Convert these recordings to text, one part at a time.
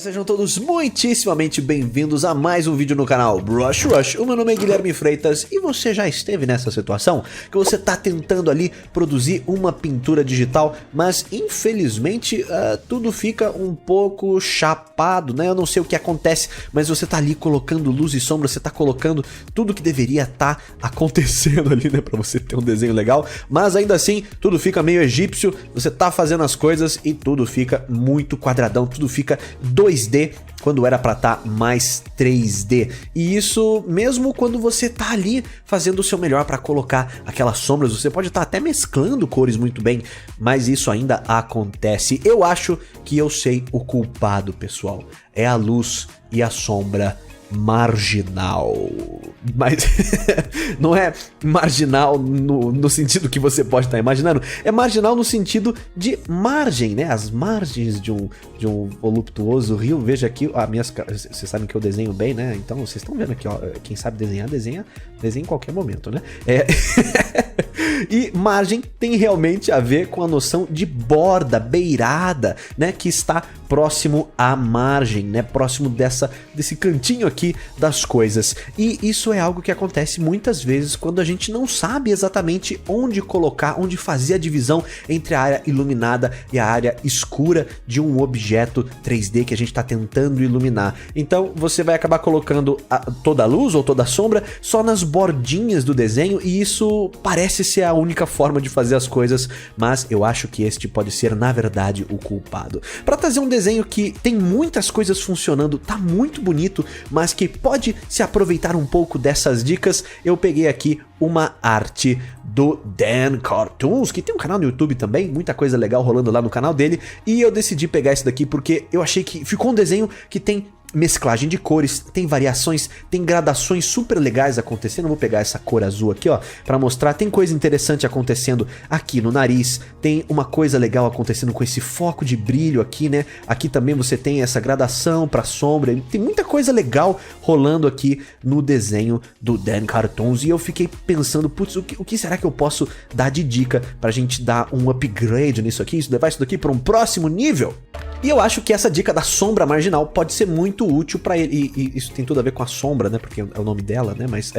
Sejam todos muitíssimamente bem-vindos a mais um vídeo no canal Brush Rush. O meu nome é Guilherme Freitas e você já esteve nessa situação que você tá tentando ali produzir uma pintura digital, mas infelizmente tudo fica um pouco chapado, né? Eu não sei o que acontece, mas você tá ali colocando luz e sombra, você tá colocando tudo que deveria estar acontecendo ali, né? Pra você ter um desenho legal, mas ainda assim tudo fica meio egípcio, você tá fazendo as coisas e tudo fica muito quadradão, tudo fica 2D quando era pra estar mais 3D. E isso mesmo quando você tá ali fazendo o seu melhor pra colocar aquelas sombras, você pode estar até mesclando cores muito bem, mas isso ainda acontece. Eu acho que eu sei o culpado, pessoal. É a luz e a sombra marginal. Mas não é marginal no sentido que você pode estar imaginando, é marginal no sentido de margem, né? As margens de um voluptuoso rio. Veja aqui, vocês sabem que eu desenho bem, né? Então vocês estão vendo aqui, ó, quem sabe desenha em qualquer momento, né? E margem tem realmente a ver com a noção de borda, beirada, né? Que está próximo à margem, né? Próximo desse cantinho aqui das coisas. E isso é algo que acontece muitas vezes quando a gente não sabe exatamente onde colocar, onde fazer a divisão entre a área iluminada e a área escura de um objeto 3D que a gente está tentando iluminar. Então você vai acabar colocando toda a luz ou toda a sombra só nas bordinhas do desenho, e isso parece ser a única forma de fazer as coisas, mas eu acho que este pode ser, na verdade, o culpado. Para trazer um desenho que tem muitas coisas funcionando, tá muito bonito, mas que pode se aproveitar um pouco dessas dicas, eu peguei aqui uma arte do Dan Cartoons, que tem um canal no YouTube também, muita coisa legal rolando lá no canal dele, e eu decidi pegar esse daqui porque eu achei que ficou um desenho que tem mesclagem de cores, tem variações, tem gradações super legais acontecendo. Eu vou pegar essa cor azul aqui, ó, pra mostrar. Tem coisa interessante acontecendo aqui no nariz, tem uma coisa legal acontecendo com esse foco de brilho aqui, né? Aqui também você tem essa gradação pra sombra, tem muita coisa legal rolando aqui no desenho do Dan Cartoons, e eu fiquei pensando, putz, o que será que eu posso dar de dica pra gente dar um upgrade nisso aqui, levar isso daqui pra um próximo nível? E eu acho que essa dica da sombra marginal pode ser muito útil pra ele, e isso tem tudo a ver com a sombra, né, porque é o nome dela, né, mas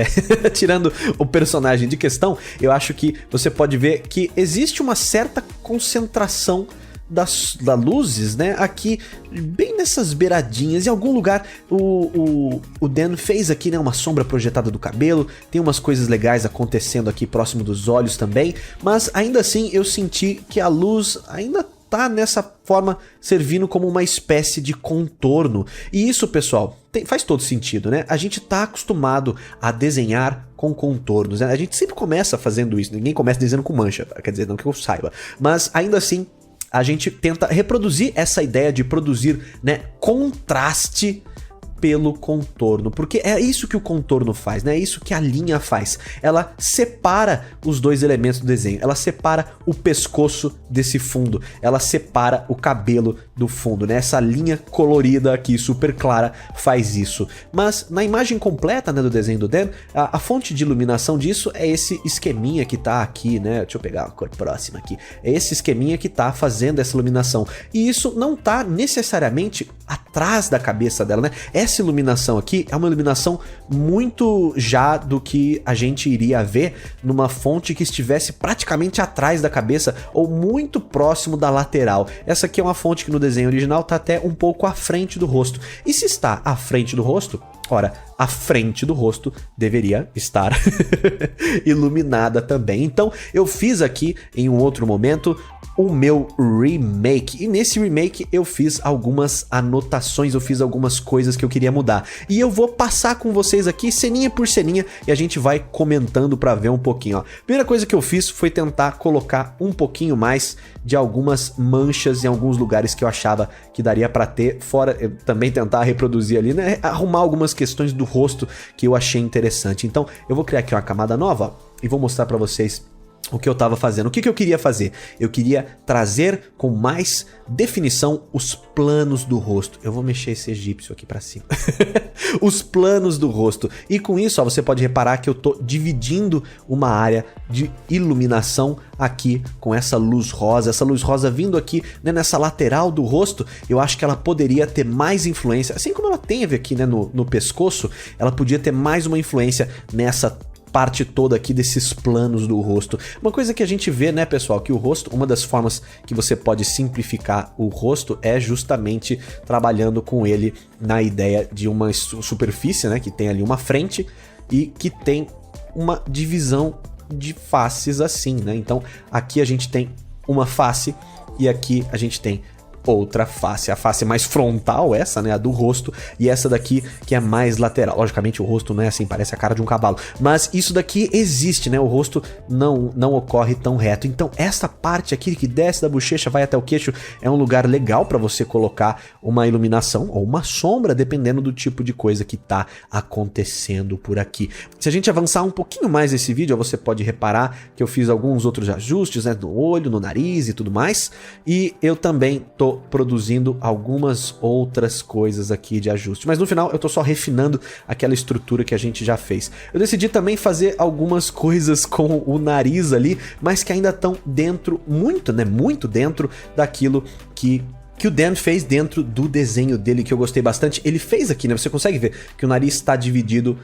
tirando o personagem de questão, eu acho que você pode ver que existe uma certa concentração das luzes, né, aqui bem nessas beiradinhas. Em algum lugar o Dan fez aqui, né, uma sombra projetada do cabelo, tem umas coisas legais acontecendo aqui próximo dos olhos também, mas ainda assim eu senti que a luz ainda tá nessa forma servindo como uma espécie de contorno. E isso, pessoal, faz todo sentido, né? A gente tá acostumado a desenhar com contornos, né? A gente sempre começa fazendo isso, ninguém começa desenhando com mancha, quer dizer, não que eu saiba, mas ainda assim a gente tenta reproduzir essa ideia de produzir, né, contraste pelo contorno, porque é isso que o contorno faz, né? É isso que a linha faz. Ela separa os dois elementos do desenho, ela separa o pescoço desse fundo, ela separa o cabelo do fundo, né? Essa linha colorida aqui, super clara, faz isso. Mas na imagem completa, né, do desenho do Dan, a fonte de iluminação disso é esse esqueminha que tá aqui, né? Deixa eu pegar a cor próxima aqui. É esse esqueminha que tá fazendo essa iluminação. E isso não tá necessariamente atrás da cabeça dela, né? Essa iluminação aqui é uma iluminação muito já do que a gente iria ver numa fonte que estivesse praticamente atrás da cabeça ou muito próximo da lateral. Essa aqui é uma fonte que no desenho original tá até um pouco à frente do rosto. E se está à frente do rosto, ora, a frente do rosto deveria estar iluminada também. Então eu fiz aqui em um outro momento o meu remake, e nesse remake eu fiz algumas anotações, eu fiz algumas coisas que eu queria mudar, e eu vou passar com vocês aqui ceninha por ceninha e a gente vai comentando pra ver um pouquinho, ó. Primeira coisa que eu fiz foi tentar colocar um pouquinho mais de algumas manchas em alguns lugares que eu achava que daria pra ter, fora eu também tentar reproduzir ali, né, arrumar algumas questões do rosto que eu achei interessante. Então eu vou criar aqui uma camada nova, ó, e vou mostrar pra vocês o que eu tava fazendo. O que eu queria fazer? Eu queria trazer com mais definição os planos do rosto. Eu vou mexer esse egípcio aqui pra cima. Os planos do rosto. E com isso, ó, você pode reparar que eu tô dividindo uma área de iluminação aqui com essa luz rosa. Essa luz rosa vindo aqui, né, nessa lateral do rosto. Eu acho que ela poderia ter mais influência. Assim como ela teve aqui, né, no pescoço, ela podia ter mais uma influência nessa parte toda aqui desses planos do rosto. Uma coisa que a gente vê, né, pessoal, que o rosto, uma das formas que você pode simplificar o rosto é justamente trabalhando com ele na ideia de uma superfície, né, que tem ali uma frente e que tem uma divisão de faces assim, né? Então, aqui a gente tem uma face e aqui a gente tem outra face, a face mais frontal, essa, né, a do rosto, e essa daqui que é mais lateral. Logicamente o rosto não é assim, parece a cara de um cavalo, mas isso daqui existe, né, o rosto não ocorre tão reto. Então essa parte aqui que desce da bochecha, vai até o queixo, é um lugar legal para você colocar uma iluminação ou uma sombra, dependendo do tipo de coisa que tá acontecendo por aqui. Se a gente avançar um pouquinho mais nesse vídeo, você pode reparar que eu fiz alguns outros ajustes, né, no olho, no nariz e tudo mais, e eu também tô produzindo algumas outras coisas aqui de ajuste, mas no final eu tô só refinando aquela estrutura que a gente já fez. Eu decidi também fazer algumas coisas com o nariz ali, mas que ainda estão dentro, muito dentro daquilo que o Dan fez dentro do desenho dele, que eu gostei bastante. Ele fez aqui, né? Você consegue ver que o nariz está dividido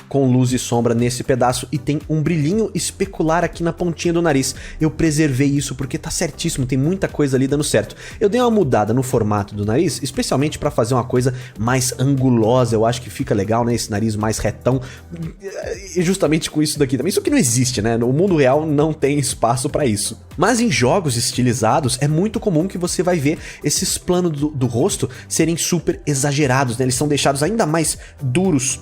com luz e sombra nesse pedaço e tem um brilhinho especular aqui na pontinha do nariz. Eu preservei isso porque tá certíssimo, tem muita coisa ali dando certo. Eu dei uma mudada no formato do nariz, especialmente para fazer uma coisa mais angulosa. Eu acho que fica legal, né? Esse nariz mais retão. E justamente com isso daqui também. Isso que não existe, né? No mundo real não tem espaço para isso. Mas em jogos estilizados é muito comum que você vai ver esses planos do rosto serem super exagerados, né? Eles são deixados ainda mais duros,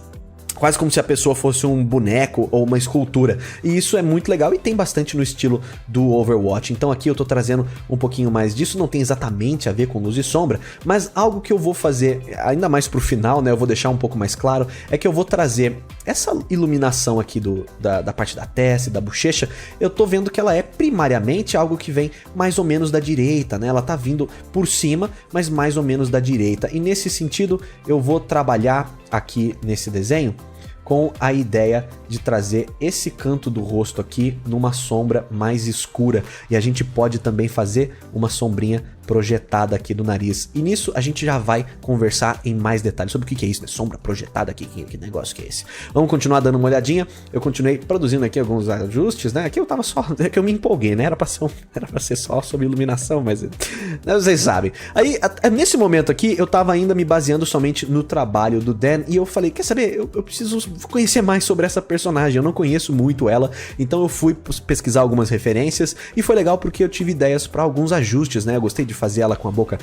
quase como se a pessoa fosse um boneco ou uma escultura. E isso é muito legal e tem bastante no estilo do Overwatch. Então aqui eu tô trazendo um pouquinho mais disso, não tem exatamente a ver com luz e sombra, mas algo que eu vou fazer ainda mais pro final, né, eu vou deixar um pouco mais claro, é que eu vou trazer essa iluminação aqui da parte da testa e da bochecha. Eu tô vendo que ela é primariamente algo que vem mais ou menos da direita, né? Ela tá vindo por cima, mas mais ou menos da direita. E nesse sentido eu vou trabalhar aqui nesse desenho com a ideia de trazer esse canto do rosto aqui numa sombra mais escura. E a gente pode também fazer uma sombrinha projetada aqui do nariz. E nisso a gente já vai conversar em mais detalhes sobre o que é isso, né? Sombra projetada aqui, que negócio que é esse? Vamos continuar dando uma olhadinha. Eu continuei produzindo aqui alguns ajustes, né? Aqui eu tava só... É que eu me empolguei, né? Era pra ser só sobre iluminação, mas... Vocês sabem. Aí, nesse momento aqui, eu tava ainda me baseando somente no trabalho do Dan. E eu falei, quer saber? Eu preciso conhecer mais sobre essa personagem. Eu não conheço muito ela. Então eu fui pesquisar algumas referências. E foi legal porque eu tive ideias pra alguns ajustes, né? Eu gostei de fazer ela com a boca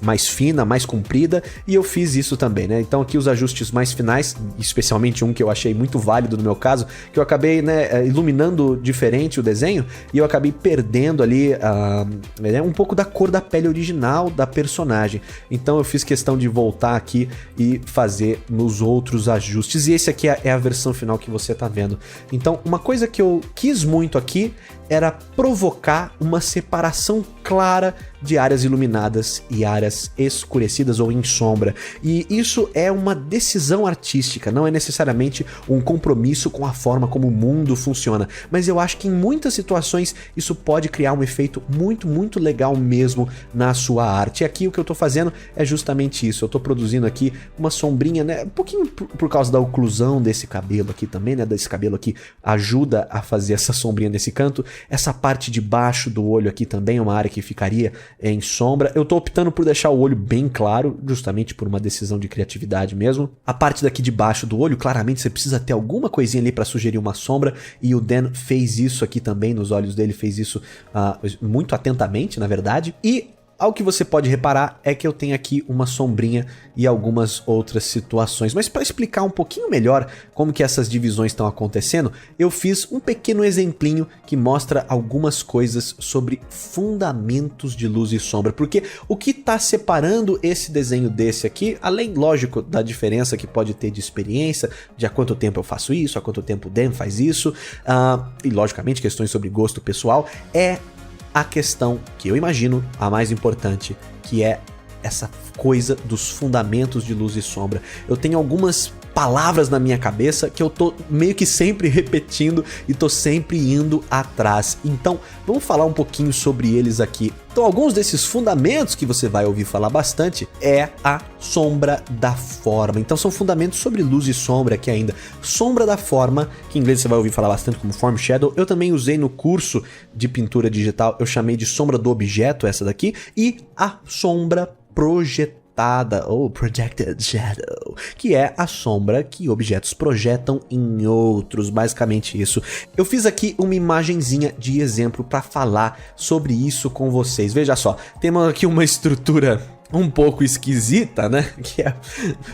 mais fina, mais comprida, e eu fiz isso também, né? Então aqui os ajustes mais finais, especialmente um que eu achei muito válido no meu caso, que eu acabei, né, iluminando diferente o desenho, e eu acabei perdendo ali um pouco da cor da pele original da personagem. Então eu fiz questão de voltar aqui e fazer nos outros ajustes, e esse aqui é a versão final que você tá vendo. Então uma coisa que eu quis muito aqui era provocar uma separação clara de áreas iluminadas e áreas escurecidas ou em sombra. E isso é uma decisão artística, não é necessariamente um compromisso com a forma como o mundo funciona. Mas eu acho que em muitas situações isso pode criar um efeito muito, muito legal mesmo na sua arte. E aqui o que eu tô fazendo é justamente isso. Eu tô produzindo aqui uma sombrinha, né? Um pouquinho por causa da oclusão desse cabelo aqui também, né? Desse cabelo aqui ajuda a fazer essa sombrinha nesse canto. Essa parte de baixo do olho aqui também é uma área que ficaria em sombra. Eu tô optando por deixar o olho bem claro, justamente por uma decisão de criatividade mesmo. A parte daqui de baixo do olho, claramente você precisa ter alguma coisinha ali pra sugerir uma sombra, e o Dan fez isso aqui também nos olhos dele, fez isso muito atentamente, na verdade. E Algo que você pode reparar é que eu tenho aqui uma sombrinha e algumas outras situações. Mas para explicar um pouquinho melhor como que essas divisões estão acontecendo, eu fiz um pequeno exemplinho que mostra algumas coisas sobre fundamentos de luz e sombra. Porque o que está separando esse desenho desse aqui, além, lógico, da diferença que pode ter de experiência, de há quanto tempo eu faço isso, há quanto tempo o Dan faz isso, e logicamente questões sobre gosto pessoal, é a questão que eu imagino a mais importante, que é essa coisa dos fundamentos de luz e sombra. Eu tenho algumas palavras na minha cabeça que eu tô meio que sempre repetindo e tô sempre indo atrás. Então, vamos falar um pouquinho sobre eles aqui. Então, alguns desses fundamentos que você vai ouvir falar bastante é a sombra da forma. Então, são fundamentos sobre luz e sombra aqui ainda. Sombra da forma, que em inglês você vai ouvir falar bastante como form shadow. Eu também usei no curso de pintura digital, eu chamei de sombra do objeto, essa daqui, e a sombra projetada, ou projected shadow, que é a sombra que objetos projetam em outros, basicamente isso. Eu fiz aqui uma imagenzinha de exemplo para falar sobre isso com vocês. Veja só, temos aqui uma estrutura um pouco esquisita, né?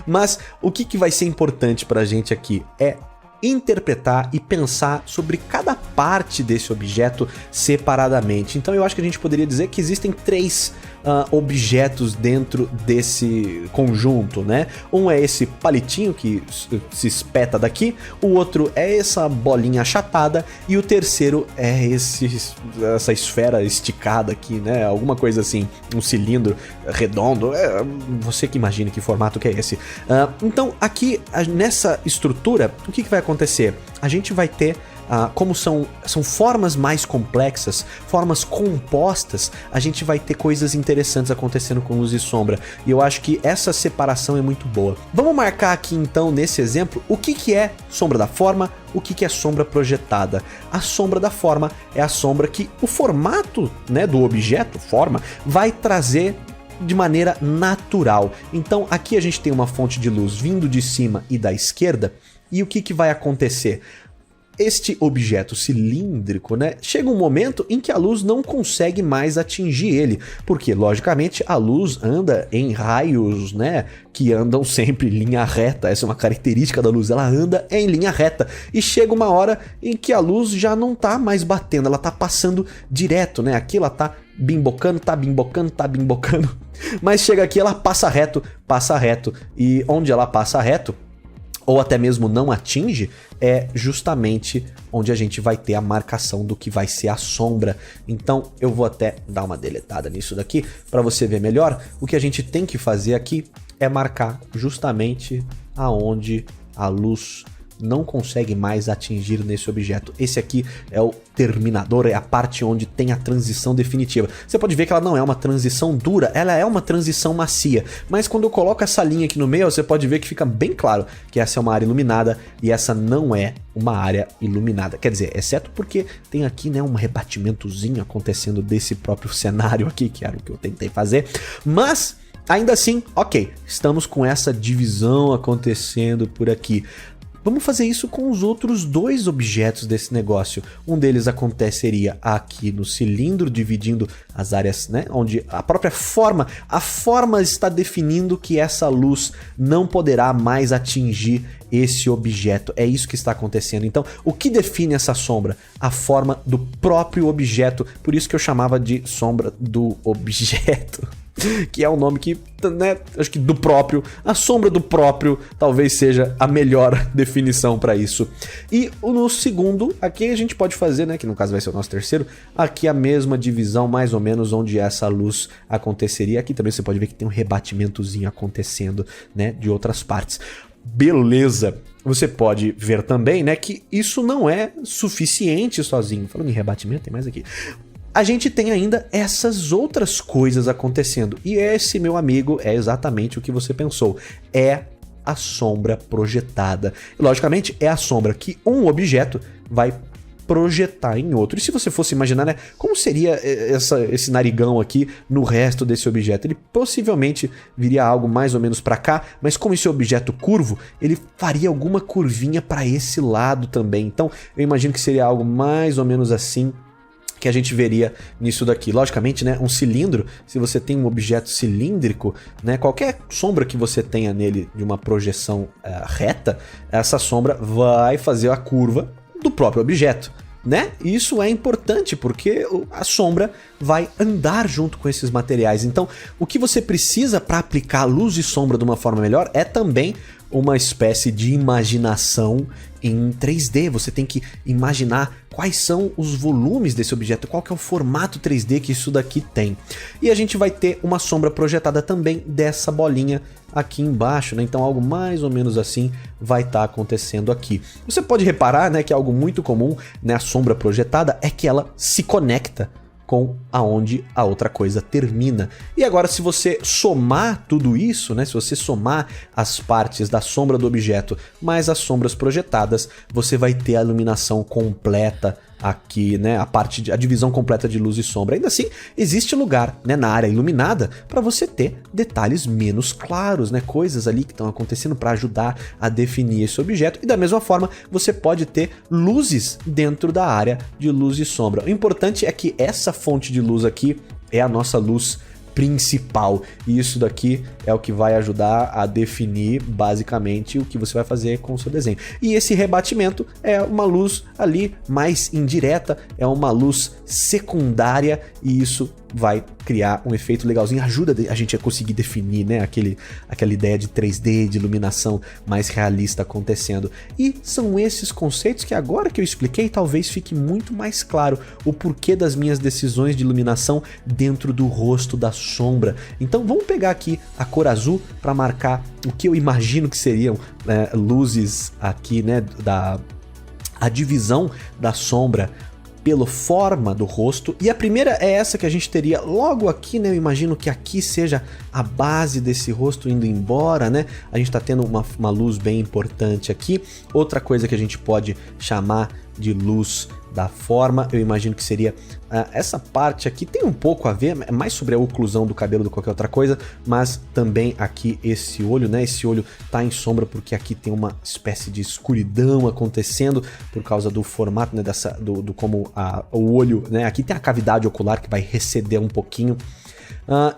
Mas o que vai ser importante pra gente aqui é interpretar e pensar sobre cada parte desse objeto separadamente. Então eu acho que a gente poderia dizer que existem três objetos dentro desse conjunto, né? Um é esse palitinho que se espeta daqui, o outro é essa bolinha achatada e o terceiro é essa esfera esticada aqui, né? Alguma coisa assim, um cilindro redondo, você que imagina que formato que é esse. Então aqui nessa estrutura, o que vai acontecer? A gente vai ter como são formas mais complexas, formas compostas, a gente vai ter coisas interessantes acontecendo com luz e sombra. E eu acho que essa separação é muito boa. Vamos marcar aqui então, nesse exemplo, o que é sombra da forma, o que é sombra projetada. A sombra da forma é a sombra que o formato, né, do objeto, forma, vai trazer de maneira natural. Então aqui a gente tem uma fonte de luz vindo de cima e da esquerda, e o que vai acontecer? Este objeto cilíndrico, né, chega um momento em que a luz não consegue mais atingir ele, porque, logicamente, a luz anda em raios, né, que andam sempre em linha reta. Essa é uma característica da luz, ela anda em linha reta, e chega uma hora em que a luz já não tá mais batendo, ela tá passando direto, né, aqui ela tá bimbocando, tá bimbocando, tá bimbocando, mas chega aqui, ela passa reto, e onde ela passa reto, ou até mesmo não atinge, é justamente onde a gente vai ter a marcação do que vai ser a sombra. Então eu vou até dar uma deletada nisso daqui para você ver melhor. O que a gente tem que fazer aqui é marcar justamente aonde a luz não consegue mais atingir nesse objeto. Esse aqui é o terminador, é a parte onde tem a transição definitiva. Você pode ver que ela não é uma transição dura, ela é uma transição macia, mas quando eu coloco essa linha aqui no meio, você pode ver que fica bem claro que essa é uma área iluminada e essa não é uma área iluminada. Quer dizer, exceto porque tem aqui, né, um rebatimentozinho acontecendo desse próprio cenário aqui, que era o que eu tentei fazer, mas ainda assim, ok, estamos com essa divisão acontecendo por aqui. Vamos fazer isso com os outros dois objetos desse negócio. Um deles aconteceria aqui no cilindro, dividindo as áreas, né, onde a própria forma, a forma está definindo que essa luz não poderá mais atingir esse objeto. É isso que está acontecendo. Então, o que define essa sombra? A forma do próprio objeto. Por isso que eu chamava de sombra do objeto. Que é um nome que, né, acho que do próprio, a sombra do próprio talvez seja a melhor definição para isso. E no segundo, aqui a gente pode fazer, né, que no caso vai ser o nosso terceiro, aqui a mesma divisão mais ou menos onde essa luz aconteceria. Aqui também você pode ver que tem um rebatimentozinho acontecendo, né, de outras partes. Beleza. Você pode ver também, né, que isso não é suficiente sozinho. Falando em rebatimento, tem mais aqui. A gente tem ainda essas outras coisas acontecendo. E esse, meu amigo, é exatamente o que você pensou. É a sombra projetada. E, logicamente, é a sombra que um objeto vai projetar em outro. E se você fosse imaginar, né, como seria esse narigão aqui no resto desse objeto? Ele possivelmente viria algo mais ou menos para cá, mas como esse objeto curvo, ele faria alguma curvinha para esse lado também. Então, eu imagino que seria algo mais ou menos assim. que a gente veria nisso daqui. Logicamente, né, um cilindro, se você tem um objeto cilíndrico, né, qualquer sombra que você tenha nele de uma projeção reta, essa sombra vai fazer a curva do próprio objeto, né? E isso é importante porque a sombra vai andar junto com esses materiais. Então, o que você precisa para aplicar luz e sombra de uma forma melhor é também uma espécie de imaginação em 3D. Você tem que imaginar quais são os volumes desse objeto, qual que é o formato 3D que isso daqui tem. E a gente vai ter uma sombra projetada também dessa bolinha aqui embaixo, né? Então algo mais ou menos assim vai estar acontecendo aqui. Você pode reparar, né, que algo muito comum na sombra projetada é que ela se conecta com aonde a outra coisa termina. E agora, se você somar tudo isso, né, se você somar as partes da sombra do objeto mais as sombras projetadas, você vai ter a iluminação completa aqui, né, a divisão completa de luz e sombra. Ainda assim, existe lugar, né, na área iluminada para você ter detalhes menos claros, né, coisas ali que estão acontecendo para ajudar a definir esse objeto. E da mesma forma, você pode ter luzes dentro da área de luz e sombra. O importante é que essa fonte de luz aqui é a nossa luz principal, e isso daqui é o que vai ajudar a definir basicamente o que você vai fazer com o seu desenho. E esse rebatimento é uma luz ali mais indireta, é uma luz secundária, e isso vai criar um efeito legalzinho, ajuda a gente a conseguir definir, né, aquela ideia de 3D, de iluminação mais realista acontecendo. E são esses conceitos que agora que eu expliquei, talvez fique muito mais claro o porquê das minhas decisões de iluminação dentro do rosto da sombra. Então vamos pegar aqui a cor azul para marcar o que eu imagino que seriam luzes aqui, né, a divisão da sombra pela forma do rosto. E a primeira é essa que a gente teria logo aqui, né? Eu imagino que aqui seja a base desse rosto indo embora, né? A gente tá tendo uma luz bem importante aqui. Outra coisa que a gente pode chamar de luz da forma, eu imagino que seria essa parte aqui, tem um pouco a ver, é mais sobre a oclusão do cabelo do que qualquer outra coisa, mas também aqui esse olho, né? Esse olho tá em sombra porque aqui tem uma espécie de escuridão acontecendo por causa do formato, né? Do como o olho, né? Aqui tem a cavidade ocular que vai receder um pouquinho.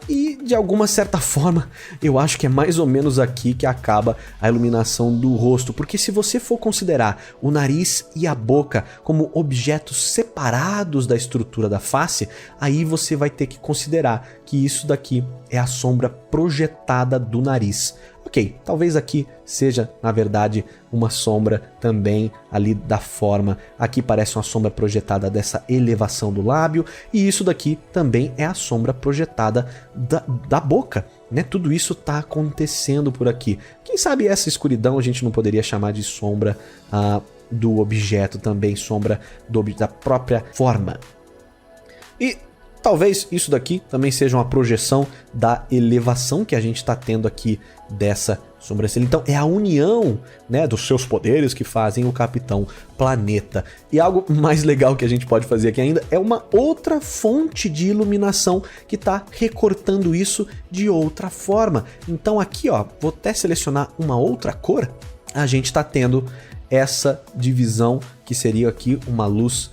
E de alguma certa forma eu acho que é mais ou menos aqui que acaba a iluminação do rosto, porque se você for considerar o nariz e a boca como objetos separados da estrutura da face, aí você vai ter que considerar que isso daqui é a sombra projetada do nariz. Ok, talvez aqui seja, na verdade, uma sombra também ali da forma. Aqui parece uma sombra projetada dessa elevação do lábio, e isso daqui também é a sombra projetada da boca, né? Tudo isso está acontecendo por aqui. Quem sabe essa escuridão a gente não poderia chamar de sombra do objeto também, sombra da própria forma. E talvez isso daqui também seja uma projeção da elevação que a gente está tendo aqui dessa sobrancelha. Então é a união, né, dos seus poderes que fazem o Capitão Planeta. E algo mais legal que a gente pode fazer aqui ainda é uma outra fonte de iluminação que está recortando isso de outra forma. Então aqui, ó, vou até selecionar uma outra cor. A gente está tendo essa divisão que seria aqui uma luz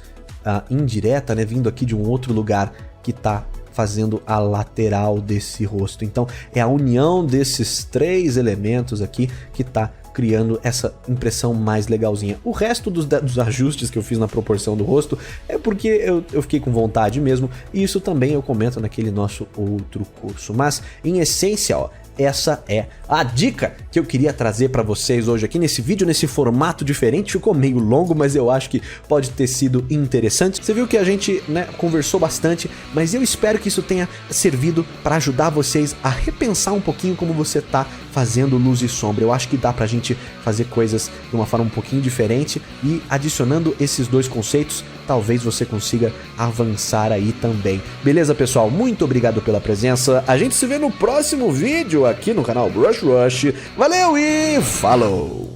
indireta, né, vindo aqui de um outro lugar que está fazendo a lateral desse rosto. Então é a união desses três elementos aqui que está criando essa impressão mais legalzinha. O resto dos ajustes que eu fiz na proporção do rosto é porque eu fiquei com vontade mesmo, e isso também eu comento naquele nosso outro curso. Mas em essência, ó, essa é a dica que eu queria trazer para vocês hoje aqui nesse vídeo, nesse formato diferente. Ficou meio longo, mas eu acho que pode ter sido interessante. Você viu que a gente, né, conversou bastante, mas eu espero que isso tenha servido para ajudar vocês a repensar um pouquinho como você tá fazendo luz e sombra. Eu acho que dá pra gente fazer coisas de uma forma um pouquinho diferente, e adicionando esses dois conceitos, talvez você consiga avançar aí também. Beleza, pessoal? Muito obrigado pela presença. A gente se vê no próximo vídeo aqui no canal Brush Rush. Valeu e falou!